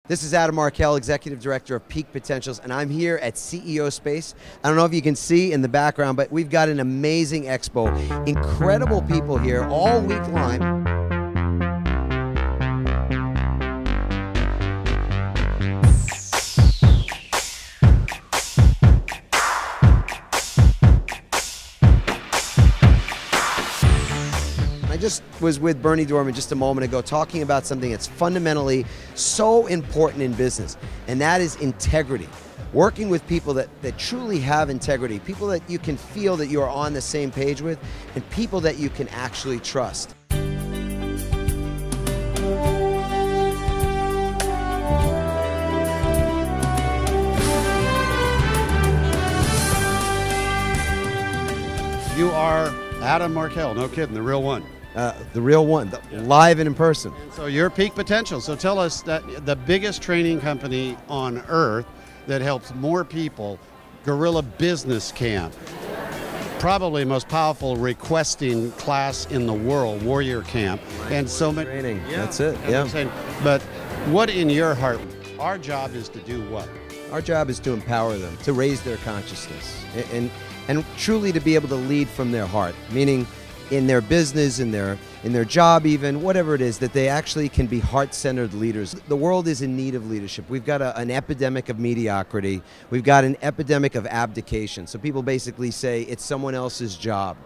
This is Adam Markel, Executive Director of Peak Potentials, and I'm here at CEO Space. I don't know if you can see in the background, but we've got an amazing expo. Incredible people here all week long. I just was with Berny Dorhmann just a moment ago talking about something that's fundamentally so important in business, and that is integrity. Working with people that truly have integrity, people that you can feel that you are on the same page with, and people that you can actually trust. You are Adam Markel, no kidding, the real one. The real one, live and in person. And so you're Peak Potential. So tell us that the biggest training company on earth that helps more people, Guerrilla Business Camp. Probably the most powerful requesting class in the world, Warrior Camp. And so many training. Yeah, that's it. Yeah. But what in your heart, our job is to do what? Our job is to empower them, to raise their consciousness, and truly to be able to lead from their heart, meaning in their business, in their job even, whatever it is, that they actually can be heart-centered leaders. The world is in need of leadership. We've got an epidemic of mediocrity. We've got an epidemic of abdication. So people basically say it's someone else's job.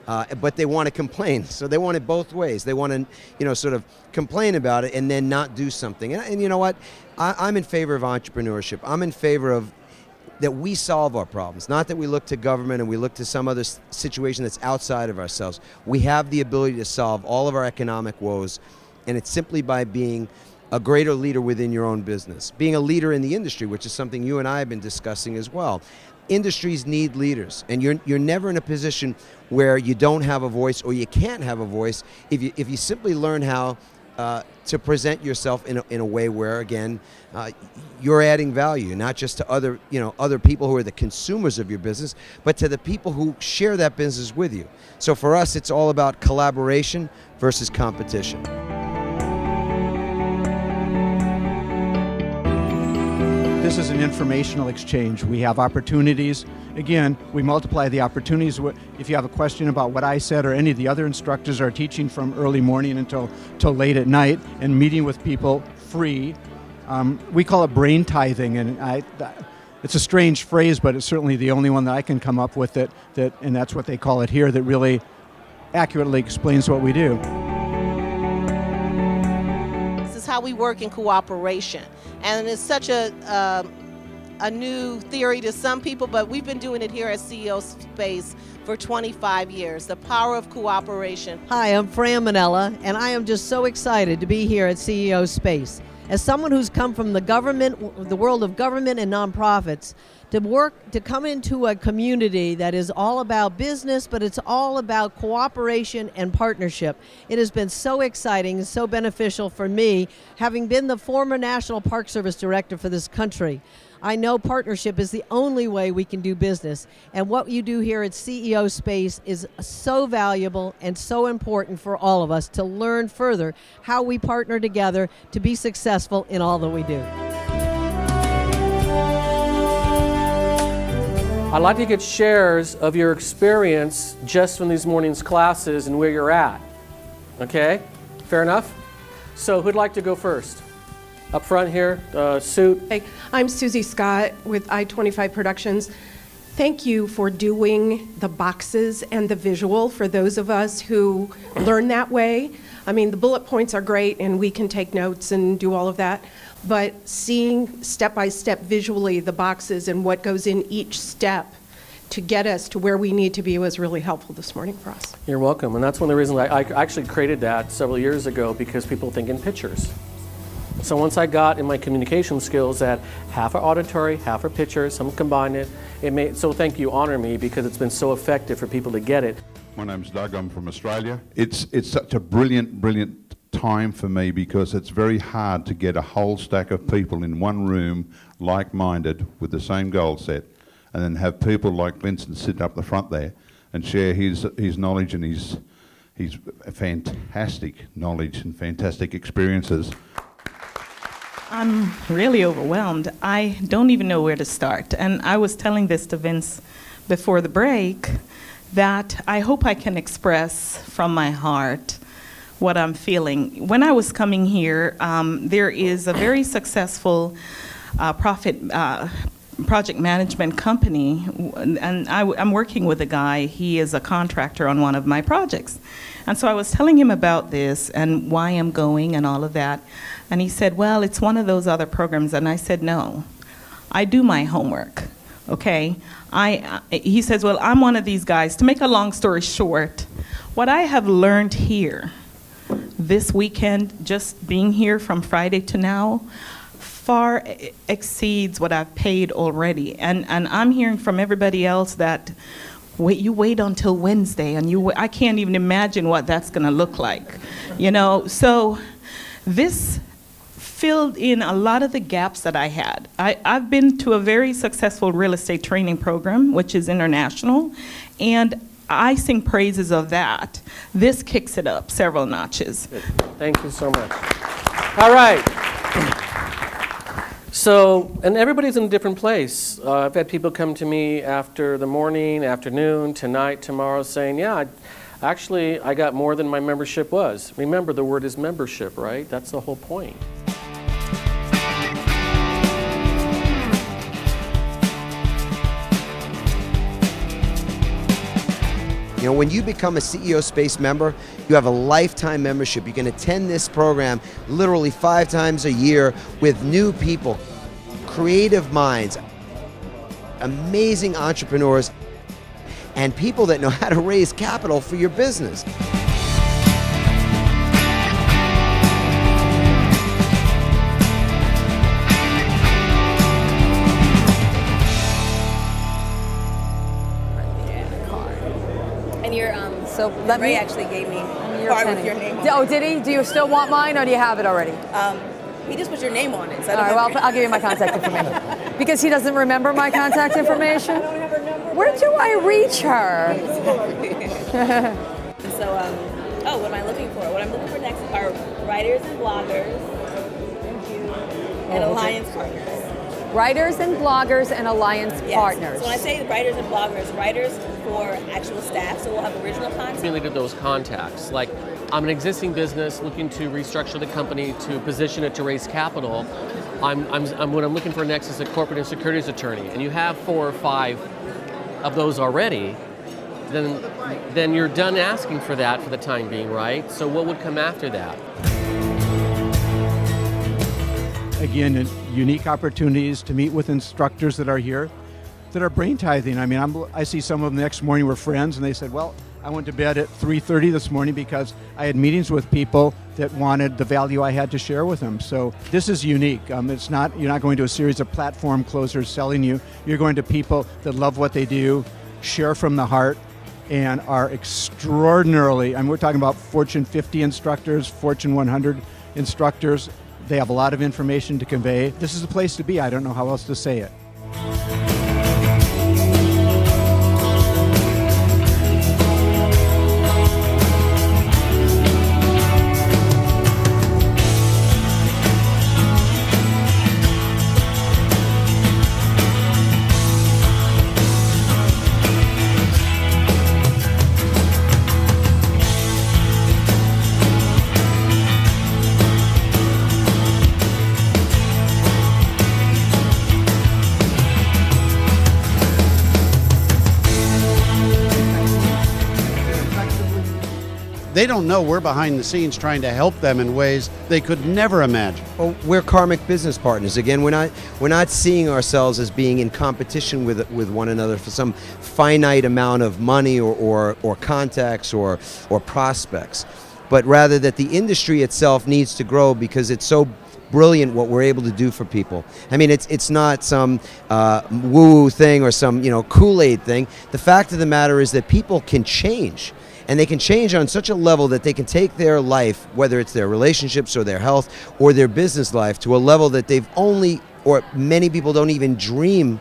But they want to complain, so they want it both ways. They want to, sort of complain about it and then not do something. And you know what? I'm in favor of entrepreneurship. I'm in favor of that we solve our problems, not that we look to government and we look to some other situation that's outside of ourselves. We have the ability to solve all of our economic woes, and it's simply by being a greater leader within your own business. Being a leader in the industry, which is something you and I have been discussing as well. Industries need leaders, and you're never in a position where you don't have a voice or you can't have a voice if you simply learn how to present yourself in a way where, again, you're adding value, not just to other people who are the consumers of your business, but to the people who share that business with you. So for us, it's all about collaboration versus competition. This is an informational exchange. We have opportunities. Again, we multiply the opportunities. If you have a question about what I said or any of the other instructors are teaching from early morning until late at night and meeting with people free, we call it brain tithing. And it's a strange phrase, but it's certainly the only one that I can come up with and that's what they call it here, that really accurately explains what we do. How we work in cooperation, and it's such a new theory to some people, but we've been doing it here at CEO Space for 25 years, the power of cooperation. Hi, I'm Fran Manella, and I am just so excited to be here at CEO Space. As someone who's come from the world of government and nonprofits, to come into a community that is all about business, but it's all about cooperation and partnership. It has been so exciting and so beneficial for me, having been the former National Park Service Director for this country. I know partnership is the only way we can do business, and what you do here at CEO Space is so valuable and so important for all of us to learn further how we partner together to be successful in all that we do. I'd like to get shares of your experience just from these morning's classes and where you're at. Okay? Fair enough? So who'd like to go first? Up front here, suit. Hey, I'm Susie Scott with I-25 Productions. Thank you for doing the boxes and the visual for those of us who learn that way. I mean, the bullet points are great and we can take notes and do all of that, but seeing step-by-step visually the boxes and what goes in each step to get us to where we need to be was really helpful this morning for us. You're welcome, and that's one of the reasons I actually created that several years ago, because people think in pictures. So once I got in my communication skills that half are auditory, half are pictures, some combine it, so thank you, honor me, because it's been so effective for people to get it. My name's Doug, I'm from Australia. It's such a brilliant time for me, because it's very hard to get a whole stack of people in one room, like-minded, with the same goal set, and then have people like Vincent sit up the front there and share his knowledge and his fantastic knowledge and fantastic experiences. I'm really overwhelmed. I don't even know where to start. And I was telling this to Vince before the break, that I hope I can express from my heart what I'm feeling. When I was coming here, there is a very successful project management company, and I'm working with a guy. He is a contractor on one of my projects. And so I was telling him about this and why I'm going and all of that. And he said, well, it's one of those other programs. And I said, no, I do my homework, okay? He says, well, I'm one of these guys. To make a long story short, what I have learned here this weekend, just being here from Friday to now, far exceeds what I've paid already. And I'm hearing from everybody else that you wait until Wednesday, and I can't even imagine what that's going to look like, you know? So this filled in a lot of the gaps that I had. I've been to a very successful real estate training program, which is international, and I sing praises of that. This kicks it up several notches. Good. Thank you so much. All right. So, and everybody's in a different place. I've had people come to me after the morning, afternoon, tonight, tomorrow, saying, yeah, actually, I got more than my membership was. Remember, the word is membership, right? That's the whole point. You know, when you become a CEO Space member, you have a lifetime membership. You can attend this program literally 5 times a year with new people, creative minds, amazing entrepreneurs, and people that know how to raise capital for your business. So Ray actually gave me a card with your name on it. Oh, did he? Do you still want mine, or do you have it already? He just put your name on it. So all right, well, I'll give you my contact information. Because he doesn't remember my contact information? Where do I reach her? So, what am I looking for? What I'm looking for next are writers and bloggers. Thank you. And alliance partners. Writers and bloggers and alliance partners. So when I say writers and bloggers, writers for actual staff, so we'll have original content. Really to those contacts. Like, I'm an existing business looking to restructure the company to position it to raise capital. What I'm looking for next is a corporate and securities attorney, and you have 4 or 5 of those already. Then you're done asking for that for the time being, right? So what would come after that? Again, unique opportunities to meet with instructors that are here that are brain tithing. I mean, I see some of them the next morning were friends, and they said, well, I went to bed at 3:30 this morning because I had meetings with people that wanted the value I had to share with them. So this is unique. It's not, you're not going to a series of platform closers selling you. You're going to people that love what they do, share from the heart, and are extraordinarily, we're talking about Fortune 50 instructors, Fortune 100 instructors. They have a lot of information to convey. This is the place to be. I don't know how else to say it. They don't know we're behind the scenes trying to help them in ways they could never imagine. Well, we're karmic business partners. Again, we're not seeing ourselves as being in competition with one another for some finite amount of money or contacts or prospects, but rather that the industry itself needs to grow because it's so brilliant what we're able to do for people. I mean, it's not some woo-woo thing or some Kool-Aid thing. The fact of the matter is that people can change. And they can change on such a level that they can take their life, whether it's their relationships or their health or their business life, to a level that they've only, or many people don't even dream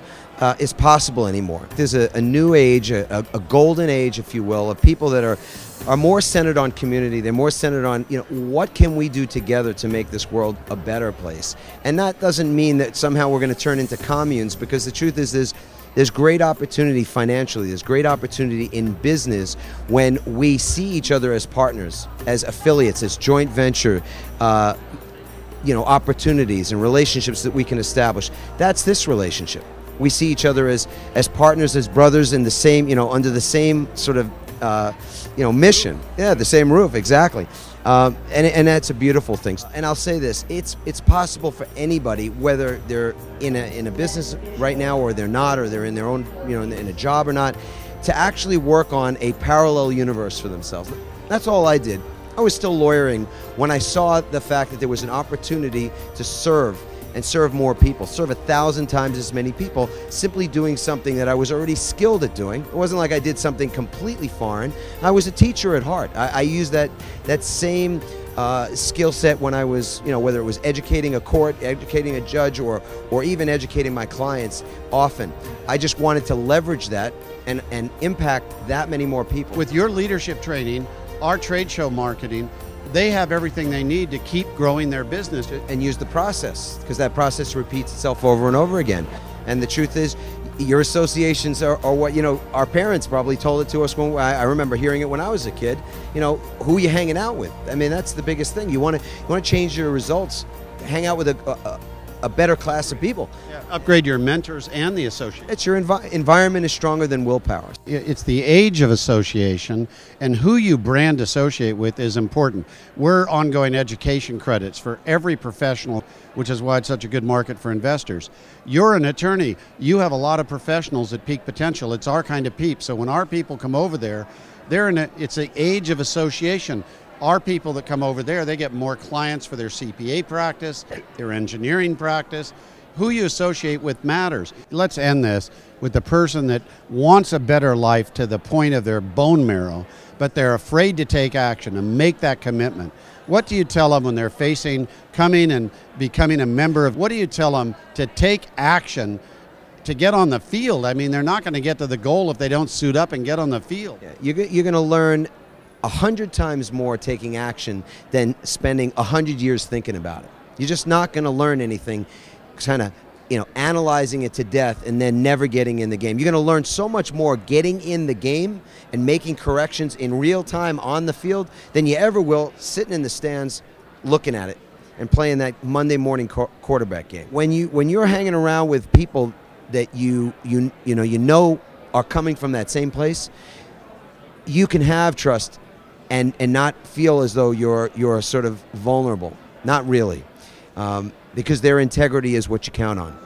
is possible anymore. There's a new age, a golden age, if you will, of people that are more centered on community. They're more centered on, what can we do together to make this world a better place? And that doesn't mean that somehow we're going to turn into communes, because the truth is there's great opportunity financially, there's great opportunity in business when we see each other as partners, as affiliates, as joint venture, opportunities and relationships that we can establish. That's this relationship. We see each other as partners, as brothers in the same, under the same sort of, mission. Yeah, the same roof, exactly. And that's a beautiful thing. And I'll say this: it's possible for anybody, whether they're in a business right now or they're not, or they're in their own, in a job or not, to actually work on a parallel universe for themselves. That's all I did. I was still lawyering when I saw the fact that there was an opportunity to serve more people, serve 1,000 times as many people, simply doing something that I was already skilled at doing. It wasn't like I did something completely foreign. I was a teacher at heart. I used that same skill set when I was, whether it was educating a court, educating a judge, or even educating my clients often. I just wanted to leverage that and impact that many more people. With your leadership training, our trade show marketing, they have everything they need to keep growing their business. And use the process, because that process repeats itself over and over again. And the truth is, your associations are what, our parents probably told it to us when I remember hearing it when I was a kid. Who are you hanging out with? I mean, that's the biggest thing. You want to change your results, hang out with a better class of people. Yeah, upgrade your mentors and the associates. It's your environment is stronger than willpower. It's the age of association, and who you brand associate with is important. We're ongoing education credits for every professional, which is why it's such a good market for investors. You're an attorney. You have a lot of professionals at peak potential. It's our kind of peep. So when our people come over there, it's an age of association. Our people that come over there, they get more clients for their CPA practice, their engineering practice. Who you associate with matters. Let's end this with the person that wants a better life to the point of their bone marrow, but they're afraid to take action and make that commitment. What do you tell them when they're facing coming and becoming a member of, what do you tell them to take action to get on the field? I mean, they're not going to get to the goal if they don't suit up and get on the field. Yeah, you're going to learn 100 times more taking action than spending 100 years thinking about it. You're just not going to learn anything kind of, analyzing it to death and then never getting in the game. You're going to learn so much more getting in the game and making corrections in real time on the field than you ever will sitting in the stands looking at it and playing that Monday morning quarterback game. When you're hanging around with people that you know are coming from that same place, you can have trust and not feel as though you're sort of vulnerable. Not really, because their integrity is what you count on.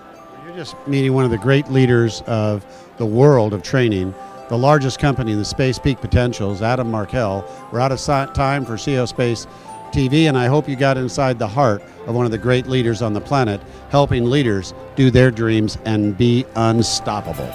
You're just meeting one of the great leaders of the world of training, the largest company in the space peak potentials, Adam Markel. We're out of time for CEO Space TV, and I hope you got inside the heart of one of the great leaders on the planet, helping leaders do their dreams and be unstoppable.